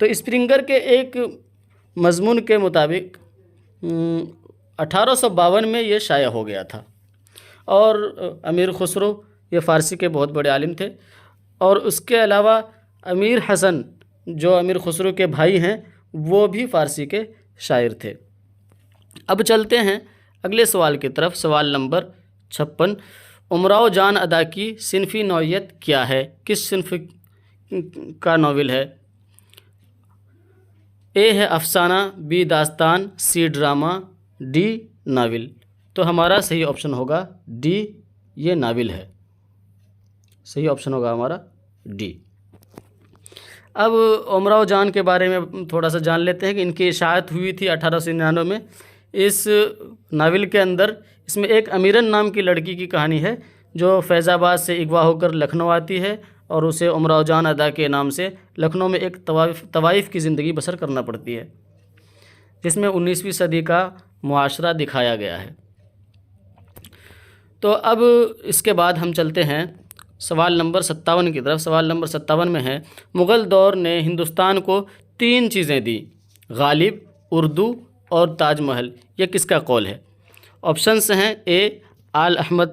تو اسپرنگر کے ایک مضمون کے مطابق 1852 میں یہ شائع ہو گیا تھا، اور امیر خسرو یہ فارسی کے بہت بڑے عالم تھے، اور اس کے علاوہ امیر حسن جو امیر خسرو کے بھائی ہیں وہ بھی فارسی کے شاعر تھے۔ اب چلتے ہیں اگلے سوال کی طرف، سوال نمبر 56۔ امراؤ جان ادا کی صنفی نوعیت کیا ہے؟ کس صنف کا ناول ہے؟ اے ہے افسانہ، بی داستان، سی ڈرامہ، ڈی ناول۔ تو ہمارا صحیح آپشن ہوگا ڈی، یہ ناول ہے، صحیح آپشن ہوگا ہمارا ڈی۔ اب امراؤ جان کے بارے میں تھوڑا سا جان لیتے ہیں کہ ان کی اشاعت ہوئی تھی 1899 میں۔ اس ناول کے اندر اس میں ایک امیرن نام کی لڑکی کی کہانی ہے جو فیض آباد سے اغوا ہو کر لکھنؤ آتی ہے، اور اسے امراؤ جان ادا کے نام سے لکھنؤ میں ایک طوائف کی زندگی بسر کرنا پڑتی ہے، جس میں 19ویں صدی کا معاشرہ دکھایا گیا ہے۔ تو اب اس کے بعد ہم چلتے ہیں سوال نمبر 57 کی طرف۔ سوال نمبر 57 میں ہے، مغل دور نے ہندوستان کو 3 چیزیں دی، غالب، اردو اور تاج محل، یہ کس کا قول ہے؟ آپشنس ہیں اے آل احمد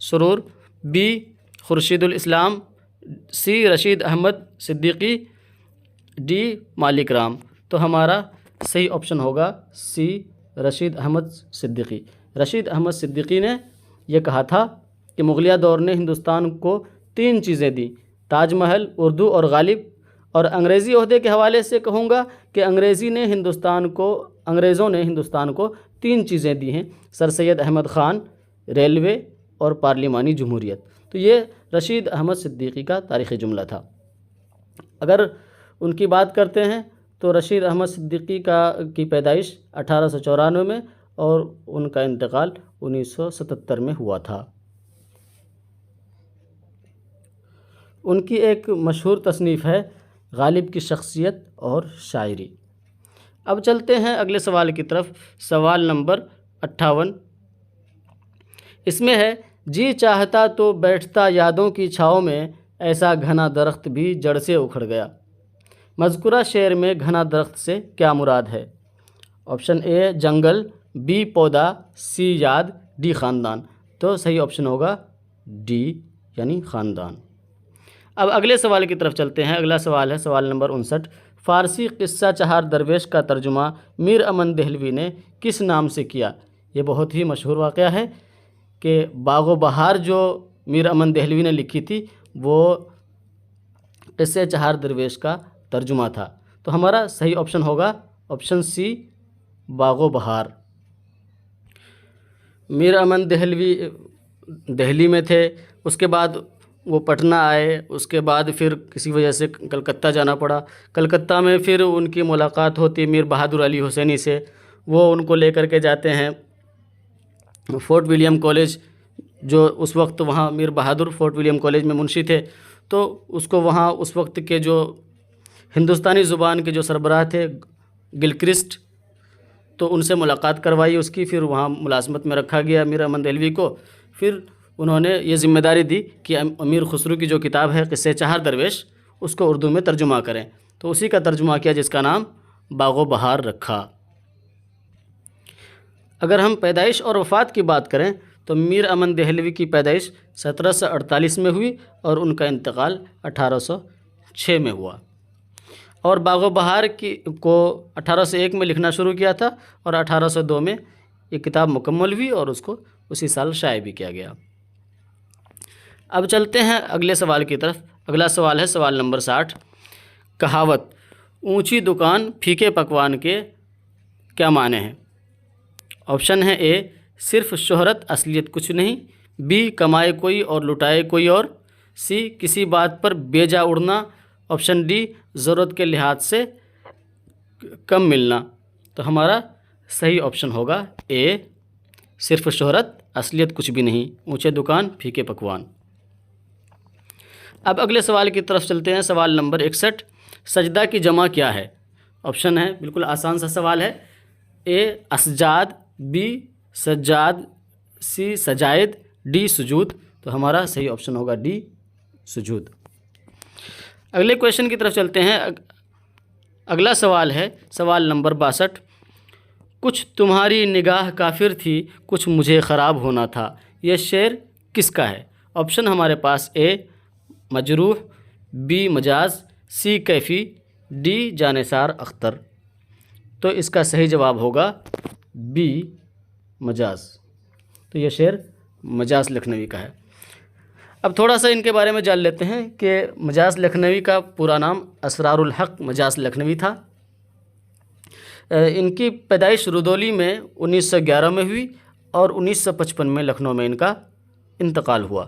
سرور، بی خورشید الاسلام، سی رشید احمد صدیقی، ڈی مالک رام۔ تو ہمارا صحیح آپشن ہوگا سی رشید احمد صدیقی۔ رشید احمد صدیقی نے یہ کہا تھا کہ مغلیہ دور نے ہندوستان کو 3 چیزیں دی، تاج محل، اردو اور غالب۔ اور انگریزی عہدے کے حوالے سے کہوں گا کہ انگریزوں نے ہندوستان کو 3 چیزیں دی ہیں، سر سید احمد خان، ریلوے اور پارلیمانی جمہوریت۔ تو یہ رشید احمد صدیقی کا تاریخی جملہ تھا۔ اگر ان کی بات کرتے ہیں تو رشید احمد صدیقی کی پیدائش 1894 میں اور ان کا انتقال 1977 میں ہوا تھا۔ ان کی ایک مشہور تصنیف ہے غالب کی شخصیت اور شاعری۔ اب چلتے ہیں اگلے سوال کی طرف، سوال نمبر 58۔ اس میں ہے، جی چاہتا تو بیٹھتا یادوں کی چھاؤں میں، ایسا گھنا درخت بھی جڑ سے اکھڑ گیا۔ مذکورہ شعر میں گھنا درخت سے کیا مراد ہے؟ آپشن اے جنگل، بی پودا، سی یاد، ڈی خاندان۔ تو صحیح آپشن ہوگا ڈی یعنی خاندان۔ اب اگلے سوال کی طرف چلتے ہیں۔ اگلا سوال ہے سوال نمبر 59۔ فارسی قصہ چہار درویش کا ترجمہ میر امن دہلوی نے کس نام سے کیا؟ یہ بہت ہی مشہور واقعہ ہے کہ باغ و بہار جو میر امن دہلوی نے لکھی تھی وہ قصہ چہار درویش کا ترجمہ تھا۔ تو ہمارا صحیح آپشن ہوگا آپشن سی باغ و بہار۔ میر امن دہلوی دہلی میں تھے، اس کے بعد وہ پٹنہ آئے، اس کے بعد پھر کسی وجہ سے کلکتہ جانا پڑا۔ کلکتہ میں پھر ان کی ملاقات ہوتی میر بہادر علی حسینی سے، وہ ان کو لے کر کے جاتے ہیں فورٹ ولیم کالج، جو اس وقت وہاں میر بہادر فورٹ ولیم کالج میں منشی تھے، تو اس کو وہاں اس وقت کے جو ہندوستانی زبان کے جو سربراہ تھے گلکرسٹ، تو ان سے ملاقات کروائی اس کی، پھر وہاں ملازمت میں رکھا گیا میر امن دہلوی کو۔ پھر انہوں نے یہ ذمہ داری دی کہ امیر خسرو کی جو کتاب ہے قصہ چہار درویش، اس کو اردو میں ترجمہ کریں، تو اسی کا ترجمہ کیا جس کا نام باغ و بہار رکھا۔ اگر ہم پیدائش اور وفات کی بات کریں تو میر امن دہلوی کی پیدائش 1748 میں ہوئی اور ان کا انتقال 1806 میں ہوا، اور باغ و بہار کو 1801 میں لکھنا شروع کیا تھا اور 1802 میں یہ کتاب مکمل ہوئی اور اس کو اسی سال شائع بھی کیا گیا۔ اب چلتے ہیں اگلے سوال کی طرف۔ اگلا سوال ہے سوال نمبر 60۔ کہاوت اونچی دکان پھیکے پکوان کے کیا معنی ہیں؟ آپشن ہے اے صرف شہرت اصلیت کچھ نہیں، بی کمائے کوئی اور لٹائے کوئی اور، سی کسی بات پر بیجا اڑنا، آپشن ڈی ضرورت کے لحاظ سے کم ملنا۔ تو ہمارا صحیح آپشن ہوگا اے صرف شہرت اصلیت کچھ بھی نہیں، اونچے دکان پھیکے پکوان۔ اب اگلے سوال کی طرف چلتے ہیں، سوال نمبر 61۔ سجدہ کی جمع کیا ہے؟ آپشن ہے، بالکل آسان سا سوال ہے، اے اسجاد، بی سجاد، سی سجائد، ڈی سجود۔ تو ہمارا صحیح آپشن ہوگا ڈی سجود۔ اگلے کویشچن کی طرف چلتے ہیں۔ اگلا سوال ہے سوال نمبر 62۔ کچھ تمہاری نگاہ کافر تھی، کچھ مجھے خراب ہونا تھا، یہ شعر کس کا ہے؟ آپشن ہمارے پاس اے مجروح، بی مجاز، سی کیفی، ڈی جانثار اختر۔ تو اس کا صحیح جواب ہوگا بی مجاز۔ تو یہ شعر مجاز لکھنوی کا ہے۔ اب تھوڑا سا ان کے بارے میں جان لیتے ہیں کہ مجاز لکھنوی کا پورا نام اسرار الحق مجاز لکھنوی تھا۔ ان کی پیدائش رودولی میں 1911 میں ہوئی اور 1955 میں لکھنؤ میں ان کا انتقال ہوا۔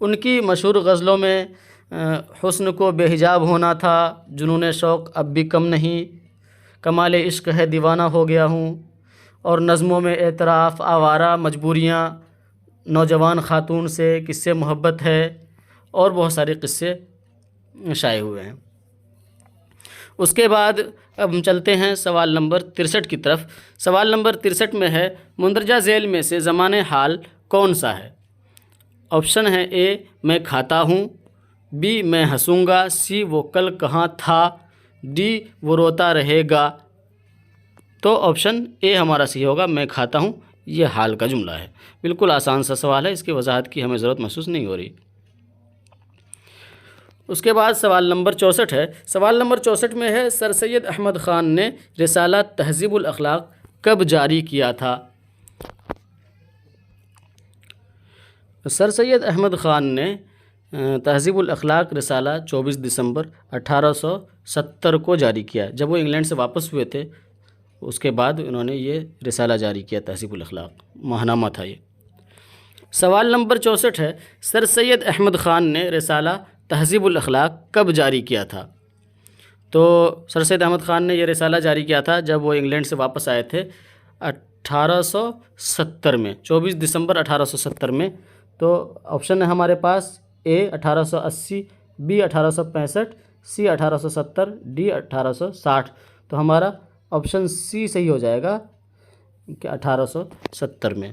ان کی مشہور غزلوں میں حسن کو بے حجاب ہونا تھا، جنون شوق اب بھی کم نہیں، کمال عشق ہے دیوانہ ہو گیا ہوں، اور نظموں میں اعتراف، آوارہ، مجبوریاں، نوجوان خاتون سے، کس سے محبت ہے، اور بہت سارے قصے شائع ہوئے ہیں۔ اس کے بعد اب ہم چلتے ہیں سوال نمبر 63 کی طرف۔ سوال نمبر 63 میں ہے مندرجہ ذیل میں سے زمان حال کون سا ہے؟ آپشن ہے اے میں کھاتا ہوں، بی میں ہنسوں گا، سی وہ کل کہاں تھا، ڈی وہ روتا رہے گا۔ تو آپشن اے ہمارا صحیح ہوگا، میں کھاتا ہوں، یہ حال کا جملہ ہے۔ بالکل آسان سا سوال ہے، اس کی وضاحت کی ہمیں ضرورت محسوس نہیں ہو رہی۔ اس کے بعد سوال نمبر 64 ہے۔ سوال نمبر 64 میں ہے سر سید احمد خان نے رسالہ تہذیب الاخلاق کب جاری کیا تھا؟ سر سید احمد خان نے تہذیب الاخلاق رسالہ 24 دسمبر 1870 کو جاری کیا۔ جب وہ انگلینڈ سے واپس ہوئے تھے اس کے بعد انہوں نے یہ رسالہ جاری کیا، تہذیب الاخلاق ماہنامہ تھا یہ۔ سوال نمبر 64 ہے سر سید احمد خان نے رسالہ تہذیب الاخلاق کب جاری کیا تھا؟ تو سر سید احمد خان نے یہ رسالہ جاری کیا تھا جب وہ انگلینڈ سے واپس آئے تھے 1870 میں، 24 دسمبر 1870 میں۔ تو آپشن ہے ہمارے پاس اے 1880، بی 1865، سی 1870، ڈی 1860۔ تو ہمارا آپشن سی صحیح ہو جائے گا کہ 1870 میں،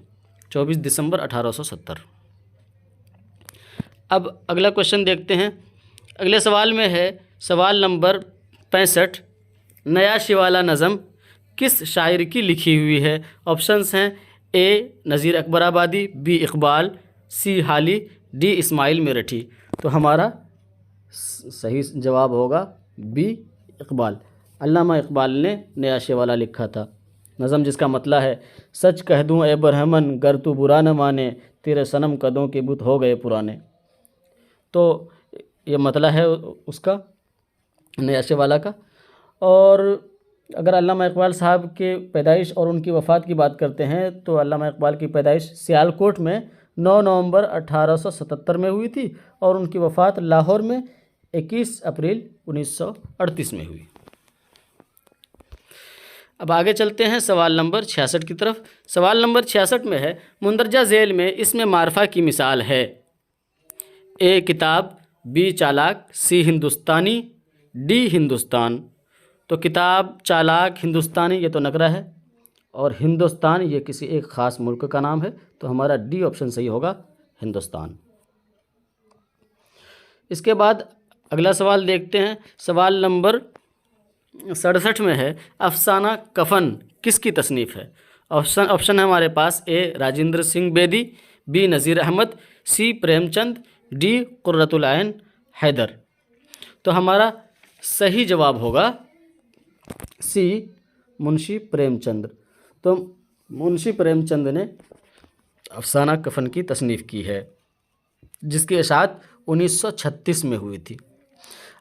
24 دسمبر 1870۔ اب اگلا کوشچن دیکھتے ہیں۔ اگلے سوال میں ہے سوال نمبر 65۔ نیا شوالا نظم کس شاعر کی لکھی ہوئی ہے؟ آپشنس ہیں اے نذیر اکبر آبادی، بی اقبال، سی حالی، ڈی اسماعیل میرٹھی۔ تو ہمارا صحیح جواب ہوگا بی اقبال۔ علامہ اقبال نے نیا شوالا لکھا تھا، نظم جس کا مطلب ہے سچ کہہ دوں اے برہمن گر تو برا نہ مانے، تیرے صنم قدوں کے بت ہو گئے پرانے۔ تو یہ مطلب ہے اس کا نیا شوالا کا۔ اور اگر علامہ اقبال صاحب کے پیدائش اور ان کی وفات کی بات کرتے ہیں تو علامہ اقبال کی پیدائش سیالکوٹ میں 9 نومبر 1877 میں ہوئی تھی اور ان کی وفات لاہور میں 21 اپریل 1938 میں ہوئی۔ اب آگے چلتے ہیں سوال نمبر 66 کی طرف۔ سوال نمبر 66 میں ہے مندرجہ ذیل میں اسم معرفہ کی مثال ہے؟ اے کتاب، بی چالاک، سی ہندوستانی، ڈی ہندوستان۔ تو کتاب، چالاک، ہندوستانی یہ تو نکرہ ہے، اور ہندوستان یہ کسی ایک خاص ملک کا نام ہے، تو ہمارا ڈی آپشن صحیح ہوگا، ہندوستان۔ اس کے بعد اگلا سوال دیکھتے ہیں۔ سوال نمبر 67 میں ہے افسانہ کفن کس کی تصنیف ہے؟ آپشن ہے ہمارے پاس اے راجندر سنگھ بیدی، be Nazir Ahmad, C Prem Chand, D قرۃ العین حیدر۔ تو ہمارا صحیح جواب ہوگا سی منشی پریم چند۔ تو منشی پریم چند نے افسانہ کفن کی تصنیف کی ہے جس کی اشاعت 1936 میں ہوئی تھی۔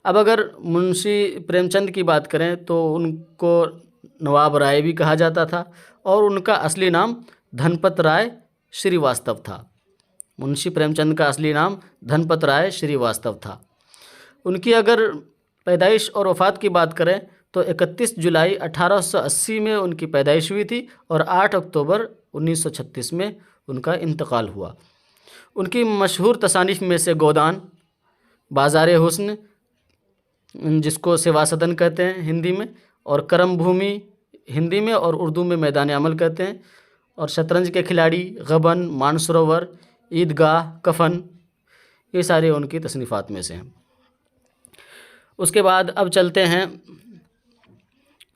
اب اگر منشی پریم چند کی بات کریں تو ان کو نواب رائے بھی کہا جاتا تھا اور ان کا اصلی نام دھنپت رائے شری واستو تھا۔ منشی پریم چند کا اصلی نام دھنپت رائے شری واستو تھا۔ ان کی اگر پیدائش اور وفات کی بات کریں تو 31 جولائی 1880 میں ان کی پیدائش ہوئی تھی اور 8 اکتوبر 1936 میں ان کا انتقال ہوا۔ ان کی مشہور تصانیف میں سے گودان، بازار حسن جس کو سوا سدن کہتے ہیں ہندی میں، اور کرم بھومی ہندی میں اور اردو میں میدان عمل کہتے ہیں، اور شطرنج کے کھلاڑی، غبن، مانسروور، عیدگاہ، کفن، یہ سارے ان کی تصنیفات میں سے ہیں۔ اس کے بعد اب چلتے ہیں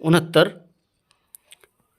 69,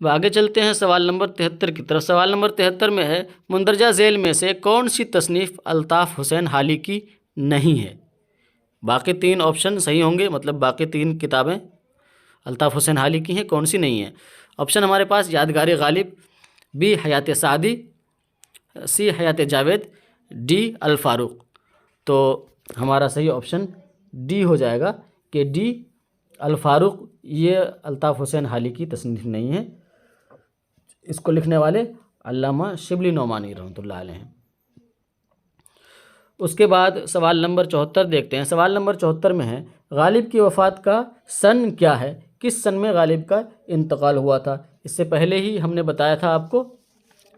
اب آگے چلتے ہیں سوال نمبر 73 کی طرف۔ سوال نمبر 73 میں ہے مندرجہ ذیل میں سے کون سی تصنیف الطاف حسین حالی کی نہیں ہے؟ باقی 3 آپشن صحیح ہوں گے، مطلب باقی 3 کتابیں الطاف حسین حالی کی ہیں، کون سی نہیں ہیں؟ آپشن ہمارے پاس یادگار غالب، بی حیات سعدی، سی حیات جاوید، ڈی الفاروق۔ تو ہمارا صحیح آپشن ڈی ہو جائے گا کہ ڈی الفاروق یہ الطاف حسین حالی کی تصنیف نہیں ہے، اس کو لکھنے والے علامہ شبلی نعمانی رحمۃ اللہ علیہ ہیں۔ اس کے بعد سوال نمبر 74 دیکھتے ہیں۔ سوال نمبر 74 میں ہے غالب کی وفات کا سن کیا ہے؟ کس سن میں غالب کا انتقال ہوا تھا؟ اس سے پہلے ہی ہم نے بتایا تھا آپ کو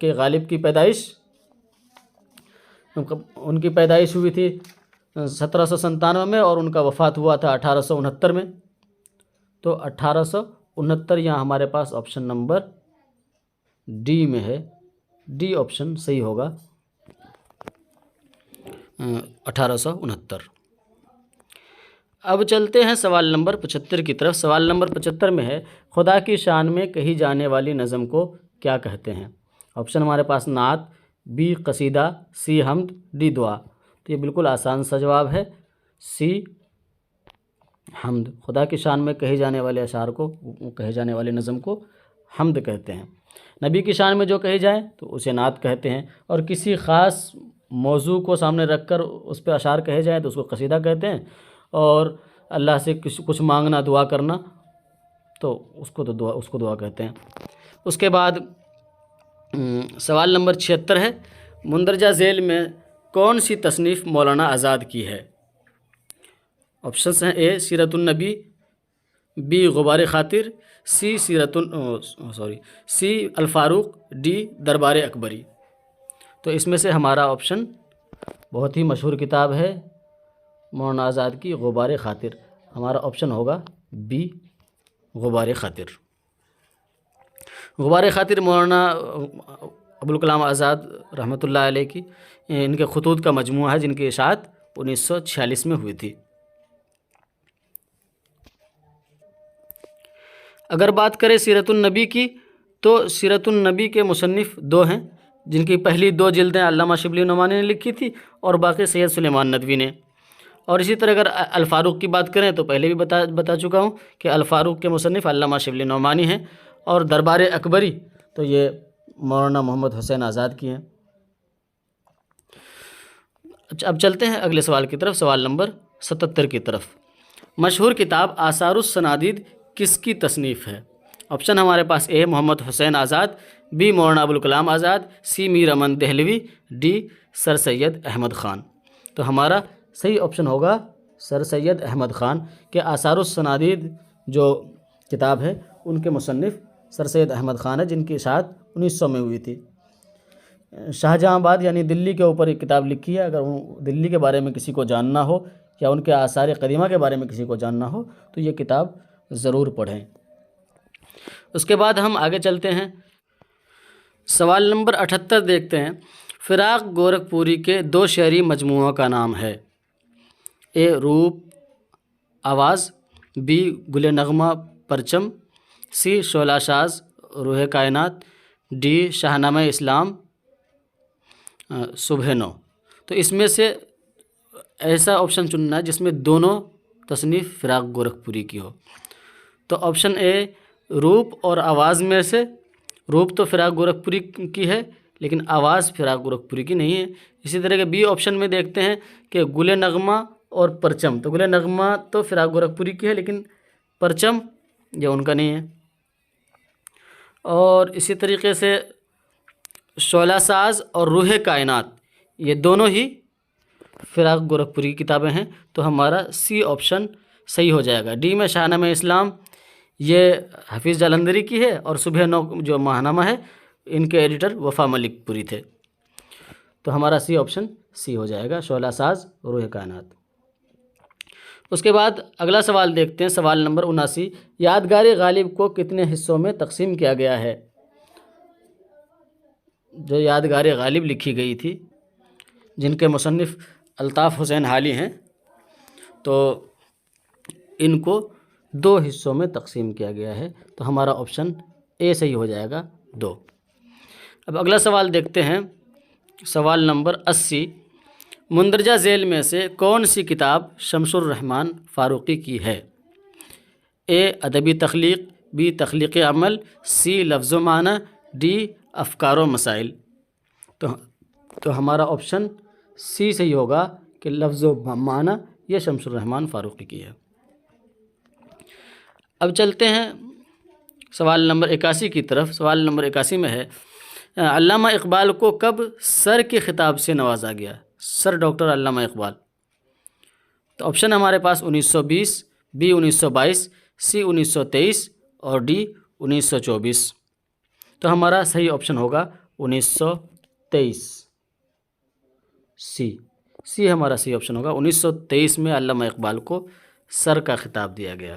کہ غالب کی پیدائش، ان کی پیدائش ہوئی تھی 1797 میں اور ان کا وفات ہوا تھا 1869 میں۔ تو 1869 یہاں ہمارے پاس آپشن نمبر ڈی میں ہے، ڈی آپشن صحیح ہوگا 1869۔ اب چلتے ہیں سوال نمبر 75 کی طرف۔ سوال نمبر 75 میں ہے خدا کی شان میں کہی جانے والی نظم کو کیا کہتے ہیں؟ آپشن ہمارے پاس نعت، بی قصیدہ، سی حمد، ڈی دعا۔ تو یہ بالکل آسان سا جواب ہے، سی حمد۔ خدا کی شان میں کہے جانے والے اشعار کو، کہے جانے والی نظم کو حمد کہتے ہیں۔ نبی کی شان میں جو کہی جائے تو اسے نعت کہتے ہیں، اور کسی خاص موضوع کو سامنے رکھ کر اس پہ اشعار کہے جائیں تو اس کو قصیدہ کہتے ہیں، اور اللہ سے کچھ مانگنا، دعا کرنا تو اس کو دعا کہتے ہیں۔ اس کے بعد سوال نمبر 76 ہے مندرجہ ذیل میں کون سی تصنیف مولانا آزاد کی ہے؟ آپشنس ہیں اے سیرت النبی، بی غبار خاطر، سی الفاروق، ڈی دربار اکبری۔ تو اس میں سے ہمارا آپشن بہت ہی مشہور کتاب ہے مولانا آزاد کی غبار خاطر، ہمارا آپشن ہوگا بی غبار خاطر۔ غبار خاطر مولانا ابوالکلام آزاد رحمۃ اللہ علیہ کی ان کے خطوط کا مجموعہ ہے جن کی اشاعت 1946 میں ہوئی تھی۔ اگر بات کریں سیرت النبی کی تو سیرت النبی کے مصنف 2 ہیں، جن کی پہلی 2 جلدیں علامہ شبلی نعمانی نے لکھی تھی اور باقی سید سلیمان ندوی نے۔ اور اسی طرح اگر الفاروق کی بات کریں تو پہلے بھی بتا چکا ہوں کہ الفاروق کے مصنف علامہ شبلی نعمانی ہیں، اور دربار اکبری تو یہ مولانا محمد حسین آزاد کی ہیں۔ اب چلتے ہیں اگلے سوال کی طرف، سوال نمبر 77 کی طرف۔ مشہور کتاب آثار السنادید کس کی تصنیف ہے؟ آپشن ہمارے پاس اے محمد حسین آزاد، بی مولانا ابوالکلام آزاد، سی میر امن دہلوی، ڈی سر سید احمد خان۔ تو ہمارا صحیح آپشن ہوگا سر سید احمد خان کہ آثار السنادید جو کتاب ہے ان کے مصنف سر سید احمد خان ہے، جن کی اشاعت 1900 میں ہوئی تھی۔ شاہجہاں آباد یعنی دلی کے اوپر ایک کتاب لکھی ہے، اگر دلی کے بارے میں کسی کو جاننا ہو یا ان کے آثار قدیمہ کے بارے میں کسی کو جاننا ہو تو یہ کتاب ضرور پڑھیں۔ اس کے بعد ہم آگے چلتے ہیں، سوال نمبر 78 دیکھتے ہیں۔ فراق گورکھپوری کے 2 شعری مجموعوں کا نام ہے؟ اے روپ آواز، بی گل نغمہ پرچم، سی شعلہ ساز روح کائنات، ڈی شاہنامہ اسلام صبح نو۔ تو اس میں سے ایسا آپشن چننا ہے جس میں دونوں تصنیف فراق گورکھپوری کی ہو۔ تو آپشن اے روپ اور آواز میں سے، روپ تو فراق گورکھپوری کی ہے لیکن آواز فراق گورکھپوری کی نہیں ہے۔ اسی طرح کے بی آپشن میں دیکھتے ہیں کہ گل نغمہ اور پرچم، تو گل نغمہ تو فراق گورکھپوری کی ہے لیکن پرچم یہ ان کا نہیں ہے۔ اور اسی طریقے سے شعلہ ساز اور روح کائنات یہ دونوں ہی فراق گورکھپوری کی کتابیں ہیں، تو ہمارا سی آپشن صحیح ہو جائے گا۔ ڈی میں شاہنامہ اسلام یہ حفیظ جالندھری کی ہے، اور صبح نو جو ماہنامہ ہے ان کے ایڈیٹر وفا ملک پوری تھے، تو ہمارا سی آپشن سی ہو جائے گا، شعلہ ساز روح کائنات۔ اس کے بعد اگلا سوال دیکھتے ہیں، سوال نمبر 79۔ یادگار غالب کو کتنے حصوں میں تقسیم کیا گیا ہے؟ جو یادگار غالب لکھی گئی تھی جن کے مصنف الطاف حسین حالی ہیں، تو ان کو 2 حصوں میں تقسیم کیا گیا ہے، تو ہمارا آپشن اے صحیح ہو جائے گا 2۔ اب اگلا سوال دیکھتے ہیں، سوال نمبر 80، مندرجہ ذیل میں سے کون سی کتاب شمس الرحمن فاروقی کی ہے؟ اے ادبی تخلیق، بی تخلیق عمل، سی لفظ و معنی، ڈی افکار و مسائل۔ تو ہمارا آپشن سی صحیح ہوگا کہ لفظ و معنی یہ شمس الرحمن فاروقی کی ہے۔ اب چلتے ہیں سوال نمبر 81 کی طرف۔ سوال نمبر 81 میں ہے، علامہ اقبال کو کب سر کے خطاب سے نوازا گیا؟ سر ڈاکٹر علامہ اقبال۔ تو آپشن ہمارے پاس 1920، بی 1922، سی 1923 اور ڈی 1924۔ تو ہمارا صحیح آپشن ہوگا 1923، سی ہمارا صحیح آپشن ہوگا۔ 1923 میں علامہ اقبال کو سر کا خطاب دیا گیا۔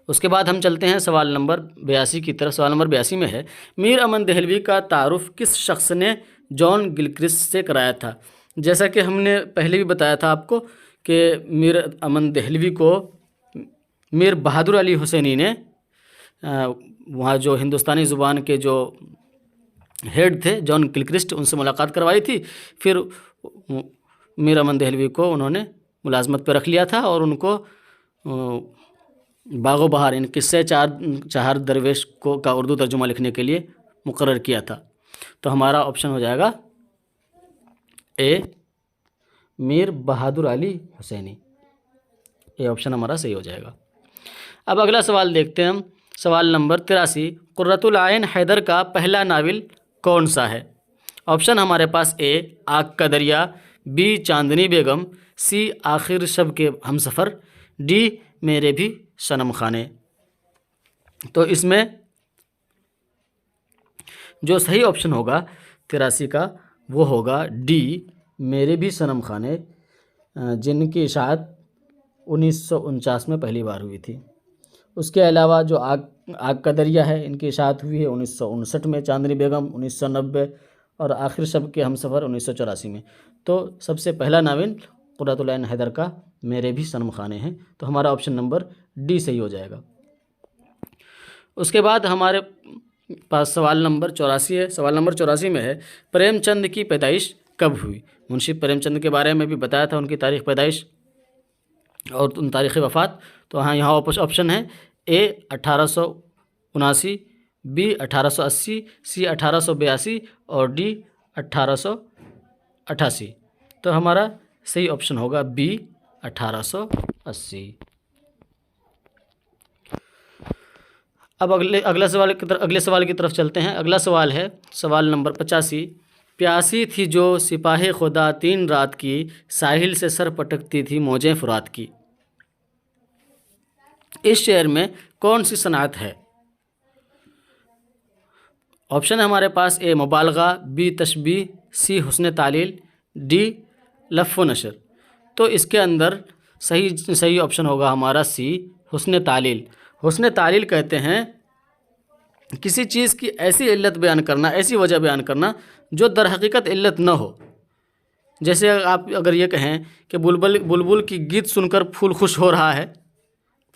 اس کے بعد ہم چلتے ہیں سوال نمبر 82 کی طرف۔ سوال نمبر 82 میں ہے، میر امن دہلوی کا تعارف کس شخص نے جان گلکرسٹ سے کرایا تھا؟ جیسا کہ ہم نے پہلے بھی بتایا تھا آپ کو کہ میر امن دہلوی کو میر بہادر علی حسینی نے وہاں جو ہندوستانی زبان کے جو ہیڈ تھے جان گلکرسٹ، ان سے ملاقات کروائی تھی۔ پھر میر امن دہلوی کو انہوں نے ملازمت پہ رکھ لیا تھا اور ان کو باغ و بہار ان قصے چہار درویش کا اردو ترجمہ لکھنے کے لیے مقرر کیا تھا۔ تو ہمارا آپشن ہو جائے گا اے میر بہادر علی حسینی، یہ آپشن ہمارا صحیح ہو جائے گا۔ اب اگلا سوال دیکھتے ہیں ہم، سوال نمبر 83، قرۃ العین حیدر کا پہلا ناول کون سا ہے؟ آپشن ہمارے پاس اے آگ کا دریا، بی چاندنی بیگم، سی آخر شب کے ہمسفر، ڈی میرے بھی صنم خانے۔ تو اس میں جو صحیح آپشن ہوگا 83 کا وہ ہوگا ڈی میرے بھی صنم خانے، جن کی اشاعت 1949 میں پہلی بار ہوئی تھی۔ اس کے علاوہ جو آگ کا دریا ہے ان کی اشاعت ہوئی ہے 1959 میں، چاندنی بیگم 1990 اور آخر شب کے ہمسفر 1984 میں۔ تو سب سے پہلا ناول قرۃ العین حیدر کا میرے بھی صنم خانے ہیں، تو ہمارا آپشن نمبر ڈی صحیح ہو جائے گا۔ اس کے بعد ہمارے پاس سوال نمبر 84 ہے۔ سوال نمبر 84 میں ہے، پریم چند کی پیدائش کب ہوئی؟ منشی پریم چند کے بارے میں بھی بتایا تھا، ان کی تاریخ پیدائش اور ان تاریخ وفات۔ تو ہاں یہاں آپشن ہے اے 1879، بی 1880، سی 1882 اور ڈی 1888۔ تو ہمارا صحیح آپشن ہوگا بی 1880۔ اب اگلے سوال کی طرف چلتے ہیں۔ اگلا سوال ہے سوال نمبر 85، پیاسی تھی جو سپاہ خدا 3 رات کی، ساحل سے سر پٹکتی تھی موجیں فرات کی۔ اس شعر میں کون سی صنعت ہے؟ آپشن ہمارے پاس اے مبالغہ، بی تشبیہ، سی حسن تعلیل، ڈی لف و نشر۔ تو اس کے اندر صحیح آپشن ہوگا ہمارا سی حسن تعلیل۔ حسن تعلیل کہتے ہیں کسی چیز کی ایسی علت بیان کرنا، ایسی وجہ بیان کرنا جو در حقیقت علت نہ ہو۔ جیسے آپ اگر یہ کہیں کہ بلبل کی گیت سن کر پھول خوش ہو رہا ہے،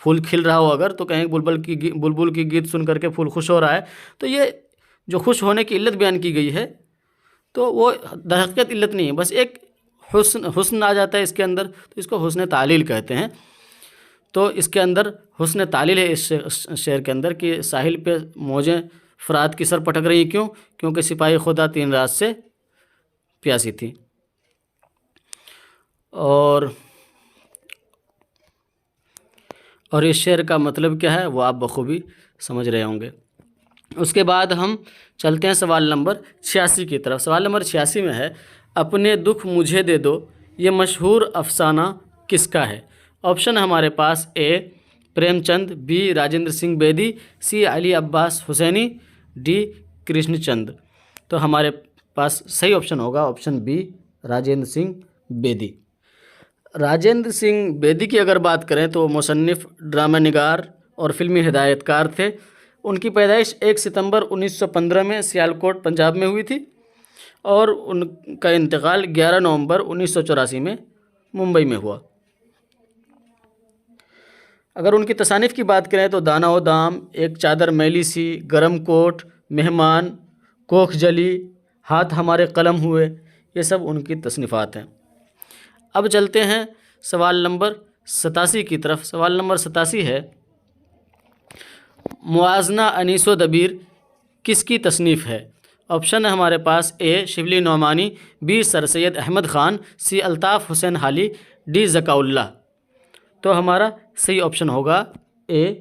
پھول کھل رہا ہو اگر، تو کہیں بلبل کی گیت سن کر کے پھول خوش ہو رہا ہے، تو یہ جو خوش ہونے کی علت بیان کی گئی ہے تو وہ در حقیقت علت نہیں ہے، بس ایک حسن آ جاتا ہے اس کے اندر، تو اس کو حسن تعلیل کہتے ہیں۔ تو اس کے اندر حسن تعلیل ہے اس شعر کے اندر کہ ساحل پہ موجیں فرات کی سر پٹک رہی، کیونکہ سپاہی خدا 3 رات سے پیاسی تھی۔ اور اس شعر کا مطلب کیا ہے وہ آپ بخوبی سمجھ رہے ہوں گے۔ اس کے بعد ہم چلتے ہیں سوال نمبر 86 کی طرف۔ سوال نمبر 86 میں ہے، اپنے دکھ مجھے دے دو یہ مشہور افسانہ کس کا ہے؟ آپشن ہمارے پاس A Prem Chand, B Rajinder Singh Bedi, C Ali Abbas Hussaini, D Krishan Chander. تو ہمارے پاس صحیح آپشن ہوگا آپشن بی راجندر سنگھ بیدی۔ راجندر سنگھ بیدی کی اگر بات کریں تو وہ مصنف، ڈرامہ نگار اور فلمی ہدایت کار تھے۔ ان کی پیدائش 1 ستمبر 1915 میں سیالکوٹ پنجاب میں ہوئی تھی اور ان کا انتقال 11 نومبر 1984 میں ممبئی میں ہوا۔ اگر ان کی تصانیف کی بات کریں تو دانہ و دام، ایک چادر میلی سی، گرم کوٹ، مہمان، کوکھ جلی، ہاتھ ہمارے قلم ہوئے، یہ سب ان کی تصنیفات ہیں۔ اب چلتے ہیں سوال نمبر 87 کی طرف۔ سوال نمبر 87 ہے، موازنہ انیس و دبیر کس کی تصنیف ہے؟ آپشن ہے ہمارے پاس اے Shibli Nomani, be sir Syed Ahmad Khan, C Altaf Hussain Hali, D Zaka اللہ۔ تو ہمارا صحیح آپشن ہوگا اے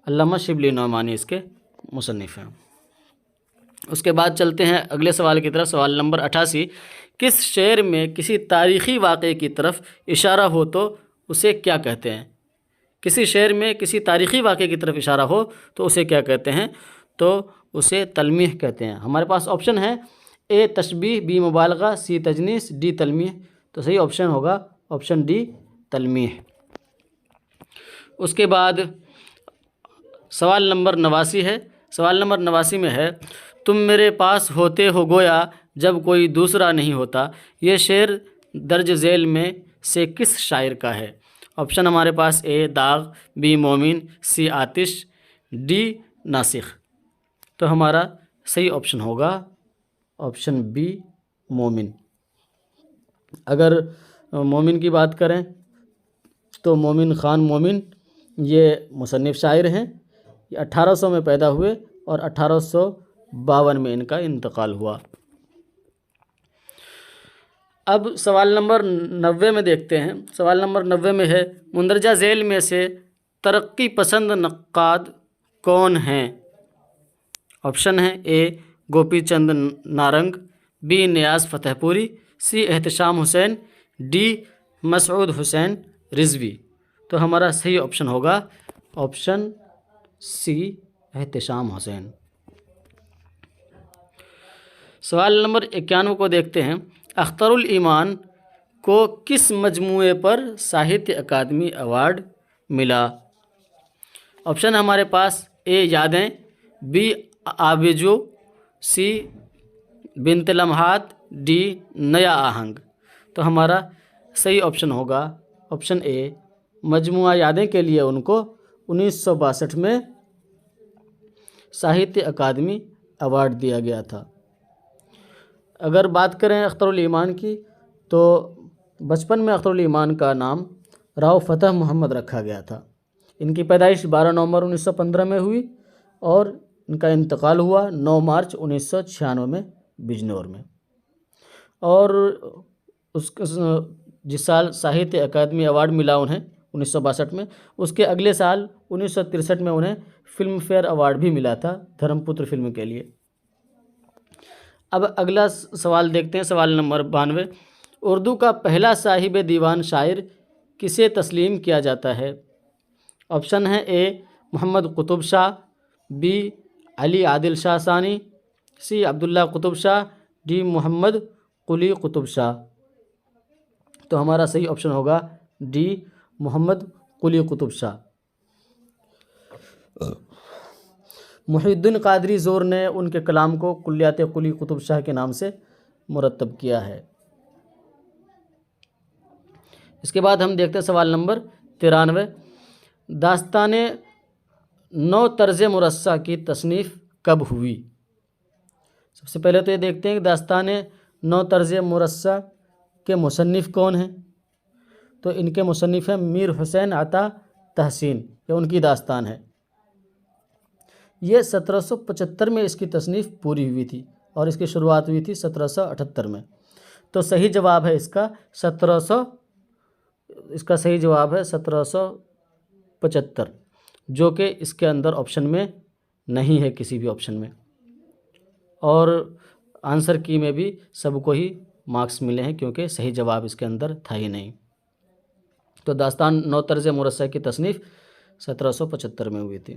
علامہ شبلی نعمانی اس کے مصنف ہیں۔ اس کے بعد چلتے ہیں اگلے سوال کی طرف۔ سوال نمبر 88، کس شعر میں کسی تاریخی واقعے کی طرف اشارہ ہو تو اسے کیا کہتے ہیں؟ کسی شعر میں کسی تاریخی واقعے کی طرف اشارہ ہو تو اسے کیا کہتے ہیں؟ تو اسے تلمیح کہتے ہیں۔ ہمارے پاس آپشن ہے اے تشبیہ، بی مبالغہ، سی تجنیس، ڈی تلمیح۔ تو صحیح آپشن ہوگا آپشن ڈی تلمیح۔ اس کے بعد سوال نمبر 89 ہے۔ سوال نمبر 89 میں ہے، تم میرے پاس ہوتے ہو گویا جب کوئی دوسرا نہیں ہوتا، یہ شعر درج ذیل میں سے کس شاعر کا ہے؟ آپشن ہمارے پاس اے داغ، بی مومن، سی آتش، ڈی ناسخ۔ تو ہمارا صحیح آپشن ہوگا آپشن بی مومن۔ اگر مومن کی بات کریں تو مومن خان مومن یہ مصنف شاعر ہیں، یہ 1800 میں پیدا ہوئے اور 1852 میں ان کا انتقال ہوا۔ اب سوال نمبر 90 میں دیکھتے ہیں۔ سوال نمبر 90 میں ہے، مندرجہ ذیل میں سے ترقی پسند نقاد کون ہیں؟ آپشن ہے اے گوپی چند نارنگ، بی نیاز فتح پوری، سی احتشام حسین، ڈی مسعود حسین رضوی۔ تو ہمارا صحیح آپشن ہوگا آپشن سی احتشام حسین۔ سوال نمبر 91 کو دیکھتے ہیں، اختر الایمان کو کس مجموعے پر ساہتیہ اکادمی ایوارڈ ملا؟ آپشن ہمارے پاس اے یادیں، بی آبجو، سی بنت لمحات، ڈی نیا آہنگ۔ تو ہمارا صحیح آپشن ہوگا آپشن اے مجموعہ یادیں کے لیے ان کو 1962 میں ساہتیہ اکادمی ایوارڈ دیا گیا تھا۔ اگر بات کریں اختر الایمان کی تو بچپن میں اختر الایمان کا نام راؤ فتح محمد رکھا گیا تھا۔ ان کی پیدائش 12 نومبر 1915 میں ہوئی اور ان کا انتقال ہوا 9 مارچ 1996 میں بجنور میں۔ اور جس سال ساہتیہ اکادمی ایوارڈ ملا انہیں 1962 میں، اس کے اگلے سال 1963 میں انہیں فلم فیئر ایوارڈ بھی ملا تھا دھرم پتر فلم کے لیے۔ اب اگلا سوال دیکھتے ہیں، سوال نمبر 92، اردو کا پہلا صاحب دیوان شاعر کسے تسلیم کیا جاتا ہے؟ آپشن ہے اے محمد قطب شاہ، بی علی عادل شاہ ثانی، سی عبداللہ قطب شاہ، ڈی محمد قلی قطب شاہ۔ تو ہمارا صحیح آپشن ہوگا ڈی محمد قلی قطب شاہ۔ محی الدین قادری زور نے ان کے کلام کو کلیات قلی قطب شاہ کے نام سے مرتب کیا ہے۔ اس کے بعد ہم دیکھتے ہیں سوال نمبر 93، داستان نو طرز مرصع کی تصنیف کب ہوئی؟ سب سے پہلے تو یہ دیکھتے ہیں کہ داستان نو طرز مرصع کے مصنف کون ہیں؟ تو ان کے مصنف ہیں میر حسین عطا تحسین، یہ ان کی داستان ہے۔ یہ 1775 میں اس کی تصنیف پوری ہوئی تھی اور اس کی شروعات ہوئی تھی 1778 میں۔ تو صحیح جواب ہے اس کا 1775، جو کہ اس کے اندر آپشن میں نہیں ہے کسی بھی آپشن میں، اور آنسر کی میں بھی سب کو ہی مارکس ملے ہیں کیونکہ صحیح جواب اس کے اندر تھا ہی نہیں۔ تو داستان نو طرز مرصع کی تصنیف 1775 میں ہوئی تھی۔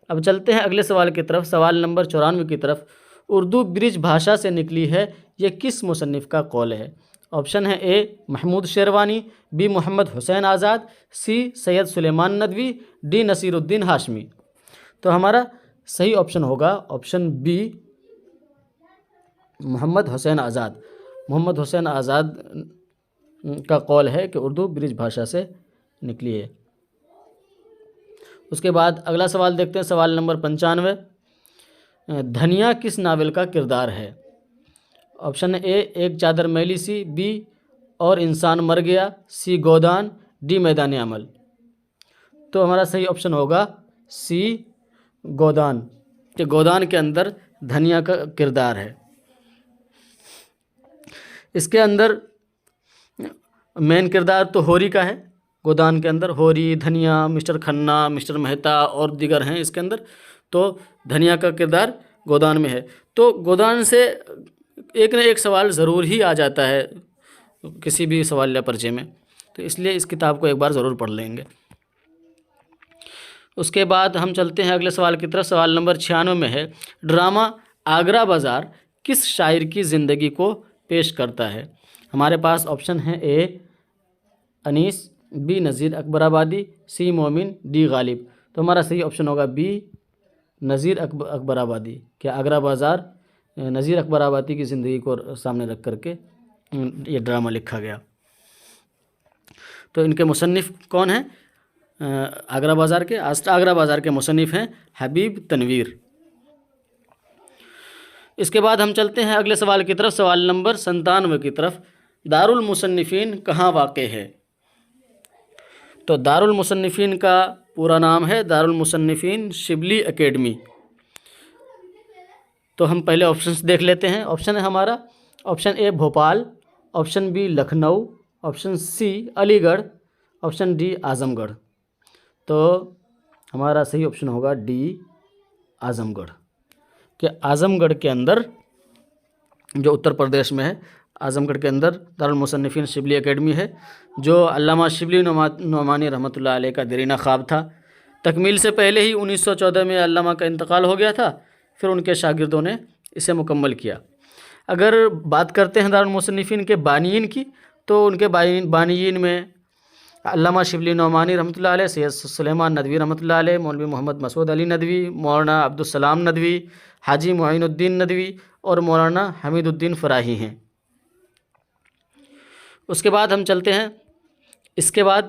اب چلتے ہیں اگلے سوال کی طرف، سوال نمبر 94 کی طرف، اردو برج بھاشا سے نکلی ہے، یہ کس مصنف کا قول ہے؟ آپشن ہے A Mahmood Sherwani, B Muhammad Hussain Azad, C Syed Sulaiman Nadvi, D Naseer uddin Hashmi. تو ہمارا صحیح آپشن ہوگا آپشن بی محمد حسین آزاد۔ محمد حسین آزاد کا قول ہے کہ اردو برج بھاشا سے نکلی ہے۔ اس کے بعد اگلا سوال دیکھتے ہیں، سوال نمبر 95، دھنیا کس ناول کا کردار ہے؟ آپشن اے ایک چادر میلی سی، بی اور انسان مر گیا، سی گودان، ڈی میدان عمل۔ تو ہمارا صحیح آپشن ہوگا سی گودان، کہ گودان کے اندر دھنیا کا کردار ہے۔ اس کے اندر مین کردار تو ہوری کا ہے، گودان کے اندر ہوری، دھنیا، مسٹر کھنہ، مسٹر مہتا اور دیگر ہیں اس کے اندر، تو دھنیا کا کردار گودان میں ہے۔ تو گودان سے ایک نہ ایک سوال ضرور ہی آ جاتا ہے کسی بھی سوال یا پرچے میں، تو اس لیے اس کتاب کو ایک بار ضرور پڑھ لیں گے۔ اس کے بعد ہم چلتے ہیں اگلے سوال کی طرف، سوال نمبر 96 میں ہے، ڈرامہ آگرہ بازار کس شاعر کی زندگی کو پیش کرتا ہے؟ ہمارے پاس آپشن ہیں، اے انیس، بی نذیر اکبر آبادی، سی مومن، ڈی غالب۔ تو ہمارا صحیح آپشن ہوگا بی نذیر اکبر آبادی، کہ آگرہ بازار نذیر اکبر آبادی کی زندگی کو سامنے رکھ کر کے یہ ڈرامہ لکھا گیا۔ تو ان کے مصنف کون ہیں؟ آگرہ بازار کے مصنف ہیں حبیب تنویر۔ اس کے بعد ہم چلتے ہیں اگلے سوال کی طرف، سوال نمبر 97 کی طرف، دارالمصنفین کہاں واقع ہے؟ تو دارالمصنفین کا پورا نام ہے دارالمصنفین شبلی اکیڈمی۔ تو ہم پہلے آپشنس دیکھ لیتے ہیں۔ آپشن ہے ہمارا، option A Bhopal, option B Lucknow, option C Aligarh, option D اعظم گڑھ۔ تو ہمارا صحیح آپشن ہوگا ڈی اعظم گڑھ، کہ اعظم گڑھ کے اندر جو اتر پردیش میں ہے، اعظم گڑھ کے اندر دارالمصنفین شبلی اکیڈمی ہے، جو علامہ شبلی نعمانی رحمۃ اللہ علیہ کا دیرینہ خواب تھا۔ تکمیل سے پہلے ہی 1914 میں علامہ کا انتقال ہو گیا تھا، پھر ان کے شاگردوں نے اسے مکمل کیا۔ اگر بات کرتے ہیں دارالمصنفین کے بانیین کی، تو ان کے بانیین میں علامہ شبلی نعمانی رحمۃ اللہ علیہ، سید سلیمان ندوی رحمۃ اللہ علیہ، مولوی محمد مسعود علی ندوی، مولانا عبدالسلام ندوی، حاجی معین الدین ندوی اور مولانا حمید الدین فراہی ہیں۔ اس کے بعد ہم چلتے ہیں، اس کے بعد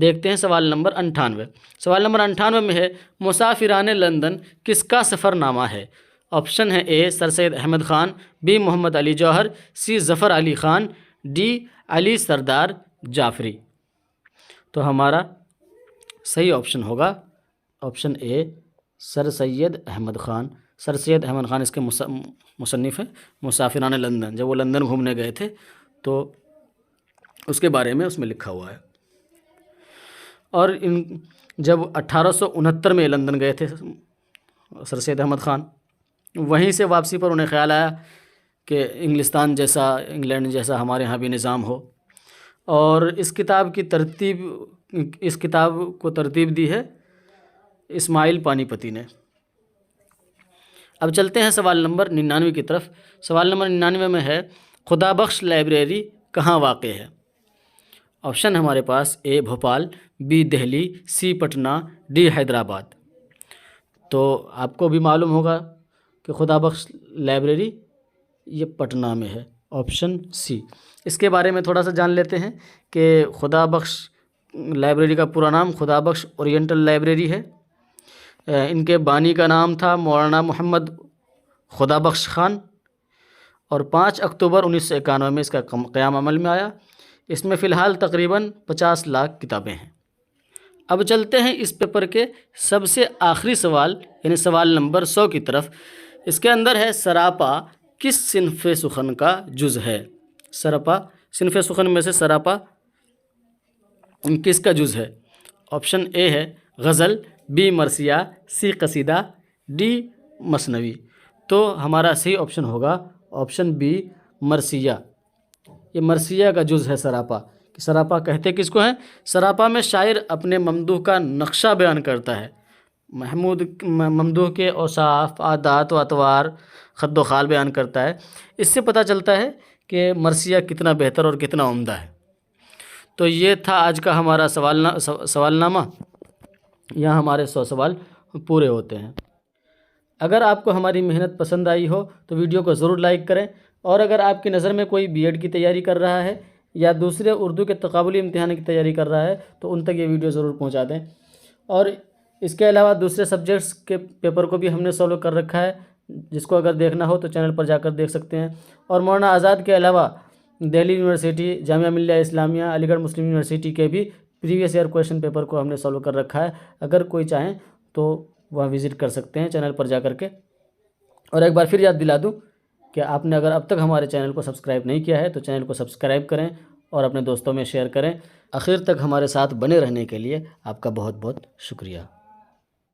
دیکھتے ہیں سوال نمبر 98۔ سوال نمبر 98 میں ہے، مسافران لندن کس کا سفر نامہ ہے؟ آپشن ہے، A Sir Syed Ahmad Khan, B Muhammad Ali Jauhar, C Zafar Ali Khan, D Ali Sardar Jafri. تو ہمارا صحیح آپشن ہوگا option A Sir Syed Ahmad Khan. Sir Syed Ahmad Khan اس کے مصنف ہیں، مسافران لندن، جب وہ لندن گھومنے گئے تھے تو اس کے بارے میں اس میں لکھا ہوا ہے۔ اور جب 1869 میں لندن گئے تھے سر سید احمد خان، وہیں سے واپسی پر انہیں خیال آیا کہ انگلستان جیسا، انگلینڈ جیسا ہمارے ہاں بھی نظام ہو، اور اس کتاب کو ترتیب دی ہے اسماعیل پانی پتی نے۔ اب چلتے ہیں سوال نمبر 99 کی طرف۔ سوال نمبر 99 میں ہے، خدا بخش لائبریری کہاں واقع ہے؟ آپشن ہمارے پاس، A Bhopal, B Delhi, C Patna, D Hyderabad. تو آپ کو بھی معلوم ہوگا کہ خدا بخش لائبریری یہ پٹنہ میں ہے، آپشن سی۔ اس کے بارے میں تھوڑا سا جان لیتے ہیں کہ خدا بخش لائبریری کا پورا نام خدا بخش اورینٹل لائبریری ہے۔ ان کے بانی کا نام تھا مولانا محمد خدا بخش خان، اور 5 اکتوبر 1991 میں اس کا قیام عمل میں آیا۔ اس میں فی الحال تقریباً 50 لاکھ کتابیں ہیں۔ اب چلتے ہیں اس پیپر کے سب سے آخری سوال، یعنی سوال نمبر 100 کی طرف۔ اس کے اندر ہے، سراپا کس صنف سخن کا جز ہے؟ سراپا صنف سخن میں سے سراپا کس کا جز ہے؟ آپشن اے ہے غزل، بی مرثیہ، سی قصیدہ، ڈی مثنوی۔ تو ہمارا صحیح آپشن ہوگا آپشن بی مرثیہ۔ یہ مرثیہ کا جز ہے سراپا۔ کہ سراپا کہتے کس کو ہیں؟ سراپا میں شاعر اپنے ممدوح کا نقشہ بیان کرتا ہے، ممدوح کے اوصاف، عادات و اطوار، خد و خال بیان کرتا ہے۔ اس سے پتہ چلتا ہے کہ مرثیہ کتنا بہتر اور کتنا عمدہ ہے۔ تو یہ تھا آج کا ہمارا سوال نامہ۔ یہاں ہمارے 100 سوال پورے ہوتے ہیں۔ اگر آپ کو ہماری محنت پسند آئی ہو تو ویڈیو کو ضرور لائک کریں، اور اگر آپ کی نظر میں کوئی بی ایڈ کی تیاری کر رہا ہے یا دوسرے اردو کے تقابلی امتحان کی تیاری کر رہا ہے تو ان تک یہ ویڈیو ضرور پہنچا دیں۔ اور اس کے علاوہ دوسرے سبجیکٹس کے پیپر کو بھی ہم نے سولو کر رکھا ہے، جس کو اگر دیکھنا ہو تو چینل پر جا کر دیکھ سکتے ہیں۔ اور مولانا آزاد کے علاوہ دہلی یونیورسٹی، جامعہ ملیہ اسلامیہ، علی گڑھ مسلم یونیورسٹی کے بھی پریویس ایئر کویشچن پیپر کو ہم نے سولو کر رکھا ہے، اگر کوئی چاہیں تو وہاں وزٹ کر سکتے ہیں چینل پر جا کر کے۔ اور ایک بار پھر یاد دلا دوں کہ آپ نے اگر اب تک ہمارے چینل کو سبسکرائب نہیں کیا ہے تو چینل کو سبسکرائب کریں اور اپنے دوستوں میں شیئر کریں۔ آخر تک ہمارے ساتھ بنے رہنے کے لیے آپ کا بہت بہت شکریہ۔